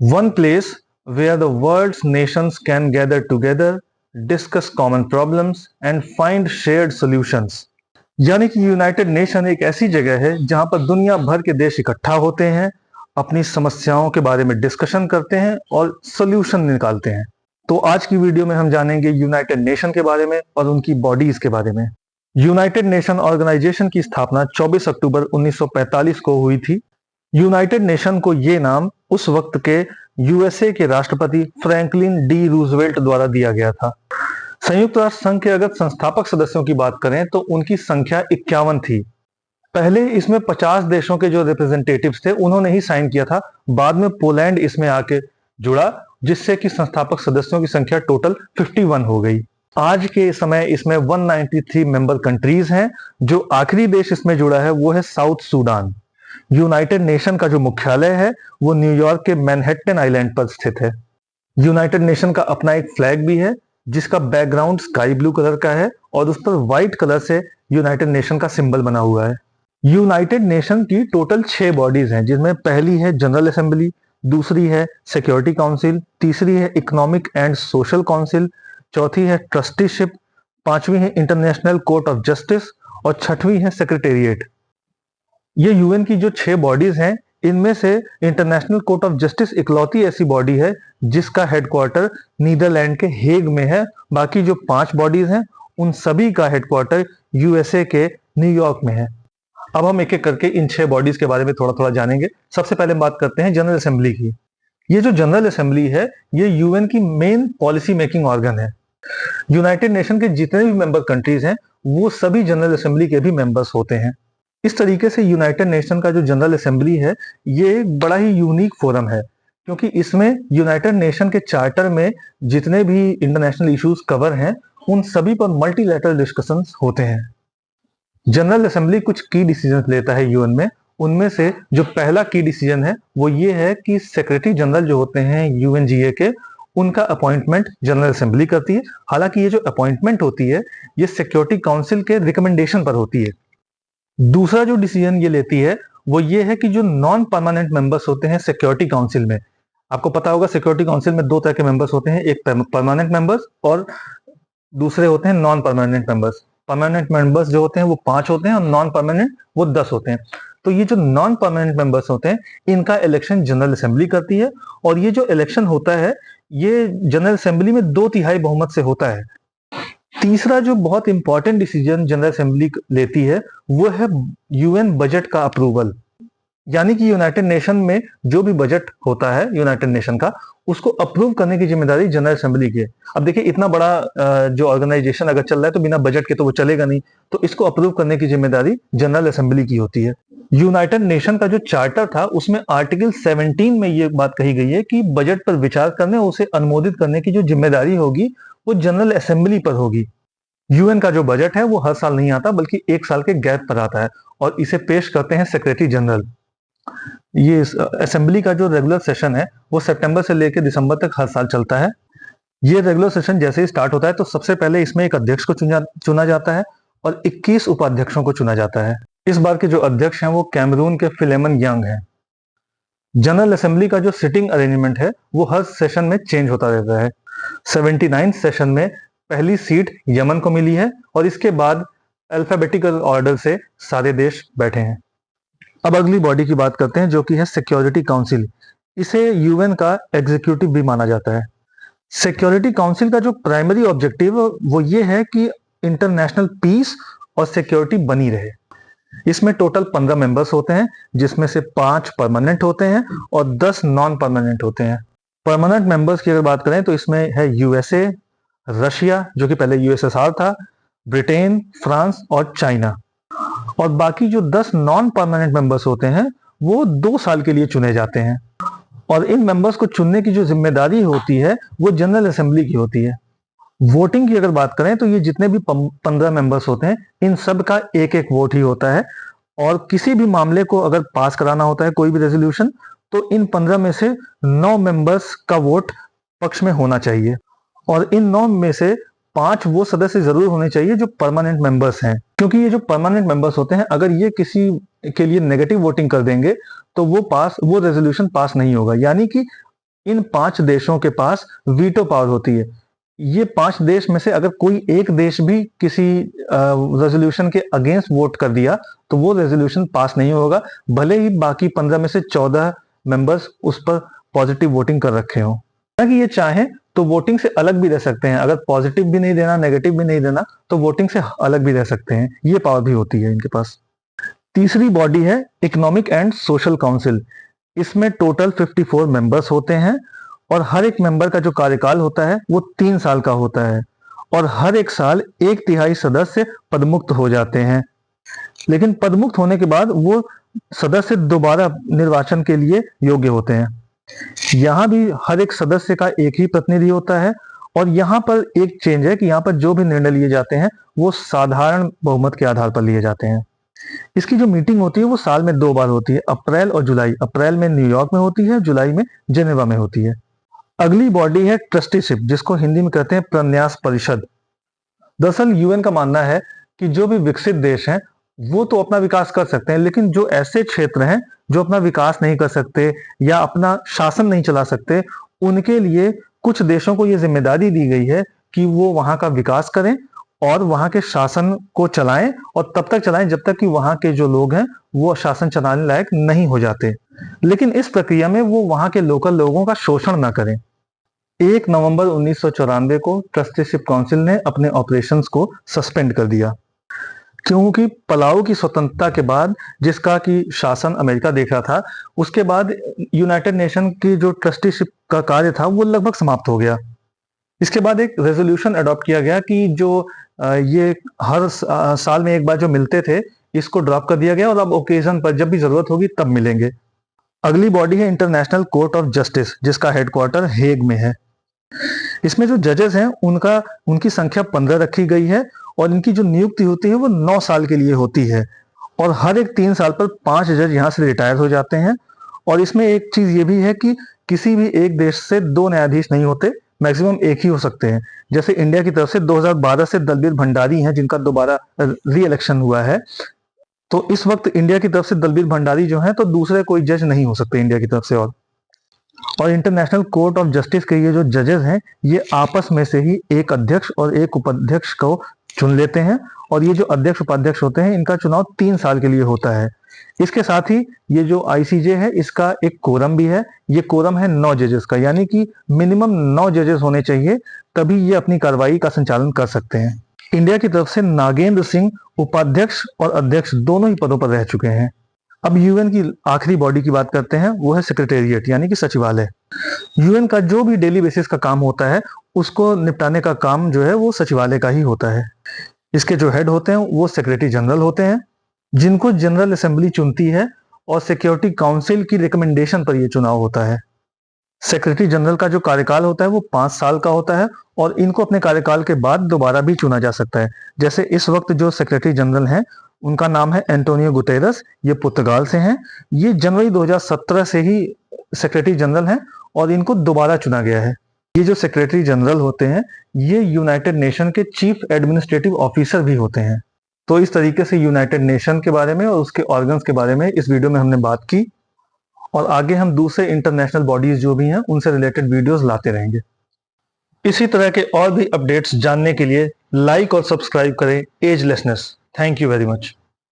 One place where the world's nations can gather together, discuss common problems and find shared solutions. यानी कि United nation एक ऐसी जगह है जहां पर दुनिया भर के देश इकट्ठा होते हैं, अपनी समस्याओं के बारे में डिस्कशन करते हैं और सोल्यूशन निकालते हैं। तो आज की वीडियो में हम जानेंगे यूनाइटेड नेशन के बारे में और उनकी बॉडीज के बारे में। यूनाइटेड नेशन ऑर्गेनाइजेशन की स्थापना 24 अक्टूबर 1945 को हुई थी। यूनाइटेड नेशन को ये नाम उस वक्त के यूएसए के राष्ट्रपति फ्रैंकलिन डी रूजवेल्ट द्वारा दिया गया था। संयुक्त राष्ट्र संघ के अगर संस्थापक सदस्यों की बात करें तो उनकी संख्या 51 थी। पहले इसमें 50 देशों के जो रिप्रेजेंटेटिव्स थे उन्होंने ही साइन किया था। बाद में पोलैंड इसमें आके जुड़ा, जिससे कि संस्थापक सदस्यों की संख्या टोटल 51 हो गई। आज के समय इसमें 193 मेंबर कंट्रीज हैं। जो आखिरी देश इसमें जुड़ा है वो है साउथ सूडान। यूनाइटेड नेशन का जो मुख्यालय है वो न्यूयॉर्क के मैनहट्टन आइलैंड पर स्थित है। यूनाइटेड नेशन का अपना एक फ्लैग भी है जिसका बैकग्राउंड स्काई ब्लू कलर का है और उस पर व्हाइट कलर से यूनाइटेड नेशन का सिंबल बना हुआ है। यूनाइटेड नेशन की टोटल 6 बॉडीज हैं, जिसमें पहली है जनरल असेंबली, दूसरी है सिक्योरिटी काउंसिल, तीसरी है इकोनॉमिक एंड सोशल काउंसिल, चौथी है ट्रस्टीशिप, पांचवी है इंटरनेशनल कोर्ट ऑफ जस्टिस और छठवीं है सेक्रेटेरिएट। ये यूएन की जो 6 बॉडीज हैं, इनमें से इंटरनेशनल कोर्ट ऑफ जस्टिस इकलौती ऐसी बॉडी है जिसका हेडक्वार्टर नीदरलैंड के हेग में है। बाकी जो 5 बॉडीज हैं उन सभी का हेडक्वार्टर यूएसए के न्यूयॉर्क में है। अब हम एक एक करके इन 6 बॉडीज के बारे में थोड़ा थोड़ा जानेंगे। सबसे पहले हम बात करते हैं जनरल असेंबली की। ये जो जनरल असेंबली है ये यूएन की मेन पॉलिसी मेकिंग ऑर्गन है। यूनाइटेड नेशन के जितने भी मेंबर कंट्रीज हैं वो सभी जनरल असेंबली के भी मेंबर्स होते हैं। इस तरीके से यूनाइटेड नेशन का जो जनरल असेंबली है ये एक बड़ा ही यूनिक फोरम है, क्योंकि इसमें यूनाइटेड नेशन के चार्टर में जितने भी इंटरनेशनल इश्यूज कवर हैं उन सभी पर मल्टीलैटरल डिस्कशंस होते हैं। जनरल असेंबली कुछ की डिसीजन लेता है यूएन में। उनमें से जो पहला की डिसीजन है वो ये है कि सेक्रेटरी जनरल जो होते हैं यूएनजीए के, उनका अपॉइंटमेंट जनरल असेंबली करती है। हालांकि ये जो अपॉइंटमेंट होती है ये सिक्योरिटी काउंसिल के रिकमेंडेशन पर होती है। दूसरा जो डिसीजन ये लेती है वो ये है कि जो नॉन परमानेंट मेंबर्स होते हैं सिक्योरिटी काउंसिल में, आपको पता होगा सिक्योरिटी काउंसिल में 2 तरह के मेंबर्स होते हैं, एक परमानेंट मेंबर्स और दूसरे होते हैं non permanent members. Permanent members जो होते हैं वो 5 होते हैं और नॉन परमानेंट वो 10 होते हैं। तो ये जो नॉन परमानेंट मेंबर्स होते हैं इनका इलेक्शन जनरल असेंबली करती है, और ये जो इलेक्शन होता है ये जनरल असेंबली में 2/3 बहुमत से होता है। तीसरा जो बहुत इंपॉर्टेंट डिसीजन जनरल असेंबली लेती है वो है यूएन बजट का अप्रूवल। यानी कि यूनाइटेड नेशन में जो भी बजट होता है यूनाइटेड नेशन का, उसको अप्रूव करने की जिम्मेदारी जनरल असेंबली की है। अब देखिए इतना बड़ा जो ऑर्गेनाइजेशन अगर चल रहा है तो बिना बजट के तो वो चलेगा नहीं, तो इसको अप्रूव करने की जिम्मेदारी जनरल असेंबली की होती है। यूनाइटेड नेशन का जो चार्टर था उसमें आर्टिकल 17 में ये बात कही गई है कि बजट पर विचार करने और उसे अनुमोदित करने की जो जिम्मेदारी होगी वो जनरल असेंबली पर होगी। यूएन का जो बजट है वो हर साल नहीं आता बल्कि 1 साल के गैप पर आता है और इसे पेश करते हैं सेक्रेटरी जनरल। ये असेंबली का जो रेगुलर सेशन है वो सितंबर से लेकर दिसंबर तक हर साल चलता है। ये रेगुलर सेशन जैसे ही स्टार्ट होता है तो सबसे पहले इसमें एक अध्यक्ष को चुना जाता है और 21 उपाध्यक्षों को चुना जाता है। इस बार के जो अध्यक्ष हैं वो कैमरून के फिलेमन यंग हैं। जनरल असेंबली का जो सिटिंग अरेंजमेंट है वो हर सेशन में चेंज होता रहता है। 79 सेशन में पहली सीट यमन को मिली है और इसके बाद अल्फाबेटिकल ऑर्डर से सारे देश बैठे हैं। अब अगली बॉडी की बात करते हैं जो कि है सिक्योरिटी काउंसिल। इसे यूएन का एग्जीक्यूटिव भी माना जाता है। सिक्योरिटी काउंसिल का जो प्राइमरी ऑब्जेक्टिव वो ये है कि इंटरनेशनल पीस और सिक्योरिटी बनी रहे। इसमें टोटल 15 मेंबर्स होते हैं, जिसमें से 5 परमानेंट होते हैं और 10 नॉन परमानेंट होते हैं। परमानेंट मेंबर्स की अगर बात करें तो इसमें है यूएसए, रशिया जो कि पहले यूएसएसआर था, ब्रिटेन, फ्रांस और चाइना। और बाकी जो 10 नॉन परमानेंट मेंबर्स होते हैं वो 2 साल के लिए चुने जाते हैं, और इन मेंबर्स को चुनने की जो जिम्मेदारी होती है वो जनरल असेंबली की होती है। वोटिंग की अगर बात करें तो ये जितने भी 15 मेंबर्स होते हैं इन सब का एक एक वोट ही होता है, और किसी भी मामले को अगर पास कराना होता है कोई भी रेजोल्यूशन तो इन 15 में से 9 मेंबर्स का वोट पक्ष में होना चाहिए, और इन 9 में से 5 वो सदस्य जरूर होने चाहिए जो परमानेंट मेंबर्स हैं। क्योंकि ये जो परमानेंट मेंबर्स होते हैं अगर ये किसी के लिए नेगेटिव वोटिंग कर देंगे तो वो रेजोल्यूशन पास नहीं होगा। यानी कि इन 5 देशों के पास वीटो पावर होती है। ये 5 देश में से अगर कोई एक देश भी किसी रेजोल्यूशन के अगेंस्ट वोट कर दिया तो वो रेजोल्यूशन पास नहीं होगा, भले ही बाकी 15 में से 14 मेंबर्स उस पर पॉजिटिव वोटिंग कर रखे हों। कि ये चाहें तो वोटिंग से अलग भी रह सकते हैं, अगर पॉजिटिव भी नहीं देना, नेगेटिव भी नहीं देना, तो वोटिंग से अलग भी रह सकते हैं। ये पावर भी होती है इनके पास। तीसरी बॉडी है इकोनॉमिक एंड सोशल काउंसिल। इसमें टोटल 54 मेंबर्स होते हैं और हर एक मेंबर का जो कार्यकाल होता है वो 3 साल का होता है और हर एक साल 1/3 सदस्य पदमुक्त हो जाते हैं। लेकिन पदमुक्त होने के बाद वो सदस्य दोबारा निर्वाचन के लिए योग्य होते हैं। यहाँ भी हर एक सदस्य का एक ही प्रतिनिधि होता है और यहाँ पर एक चेंज है कि यहाँ पर जो भी निर्णय लिए जाते हैं वो साधारण बहुमत के आधार पर लिए जाते हैं। इसकी जो मीटिंग होती है वो साल में 2 बार होती है, अप्रैल और जुलाई। अप्रैल में न्यूयॉर्क में होती है, जुलाई में जेनेवा में होती है। अगली बॉडी है ट्रस्टीशिप, जिसको हिंदी में कहते हैं प्रन्यास परिषद। दरअसल यूएन का मानना है कि जो भी विकसित देश हैं वो तो अपना विकास कर सकते हैं, लेकिन जो ऐसे क्षेत्र हैं जो अपना विकास नहीं कर सकते या अपना शासन नहीं चला सकते, उनके लिए कुछ देशों को ये जिम्मेदारी दी गई है कि वो वहां का विकास करें और वहां के शासन को चलाएं और तब तक चलाएं जब तक कि वहां के जो लोग हैं वो शासन चलाने लायक नहीं हो जाते। लेकिन इस प्रक्रिया में वो वहां के लोकल लोगों का शोषण ना करें। 1 नवंबर 1994 को ट्रस्टीशिप काउंसिल ने अपने ऑपरेशंस को सस्पेंड कर दिया, क्योंकि पलाऊ की स्वतंत्रता के बाद जिसका कि शासन अमेरिका देख रहा था, उसके बाद यूनाइटेड नेशन की जो ट्रस्टीशिप का कार्य था वो लगभग समाप्त हो गया। इसके बाद एक रेजोल्यूशन अडॉप्ट किया गया कि जो ये हर साल में एक बार जो मिलते थे इसको ड्रॉप कर दिया गया और अब ओकेजन पर जब भी जरूरत होगी तब मिलेंगे। अगली बॉडी है इंटरनेशनल कोर्ट ऑफ जस्टिस, जिसका हेडक्वार्टर हेग में है। इसमें जो जजेस हैं उनकी संख्या 15 रखी गई है और इनकी जो नियुक्ति होती है वो 9 साल के लिए होती है और हर एक 3 साल पर 5 जज यहाँ से रिटायर हो जाते हैं। और इसमें एक चीज ये भी है कि किसी भी एक देश से 2 न्यायाधीश नहीं होते, मैक्सिमम एक ही हो सकते हैं। जैसे इंडिया की तरफ से 2012 से दलबीर भंडारी हैं, जिनका दोबारा री इलेक्शन हुआ है, तो इस वक्त इंडिया की तरफ से दलबीर भंडारी जो हैं, तो दूसरे कोई जज नहीं हो सकते इंडिया की तरफ से। और इंटरनेशनल कोर्ट ऑफ जस्टिस के ये जो जजेस हैं ये आपस में से ही एक अध्यक्ष और एक उपाध्यक्ष को चुन लेते हैं और ये जो अध्यक्ष उपाध्यक्ष होते हैं इनका चुनाव 3 साल के लिए होता है। इसके साथ ही ये जो आईसीजे है इसका एक कोरम भी है। ये कोरम है 9 जजेस का, यानी कि मिनिमम 9 जजेस होने चाहिए, तभी ये अपनी कार्रवाई का संचालन कर सकते हैं। इंडिया की तरफ से नागेंद्र सिंह उपाध्यक्ष और अध्यक्ष दोनों ही पदों पर रह चुके हैं। अब यूएन की आखिरी बॉडी की बात करते हैं, वो है सेक्रेटेरिएट यानी कि सचिवालय। यूएन का जो भी डेली बेसिस का काम होता है उसको निपटाने का काम जो है वो सचिवालय का ही होता है। इसके जो हेड होते हैं वो सेक्रेटरी जनरल होते हैं, जिनको जनरल असेंबली चुनती है और सिक्योरिटी काउंसिल की रिकमेंडेशन पर यह चुनाव होता है। सेक्रेटरी जनरल का जो कार्यकाल होता है वो 5 साल का होता है और इनको अपने कार्यकाल के बाद दोबारा भी चुना जा सकता है। जैसे इस वक्त जो सेक्रेटरी जनरल हैं उनका नाम है एंटोनियो गुतेरस, ये पुर्तगाल से हैं। ये जनवरी 2017 से ही सेक्रेटरी जनरल हैं और इनको दोबारा चुना गया है। ये जो सेक्रेटरी जनरल होते हैं ये यूनाइटेड नेशन के चीफ एडमिनिस्ट्रेटिव ऑफिसर भी होते हैं। तो इस तरीके से यूनाइटेड नेशन के बारे में और उसके ऑर्गन्स के बारे में इस वीडियो में हमने बात की और आगे हम दूसरे इंटरनेशनल बॉडीज जो भी हैं उनसे रिलेटेड वीडियोस लाते रहेंगे। इसी तरह के और भी अपडेट्स जानने के लिए लाइक और सब्सक्राइब करें agelessness. Thank you very much.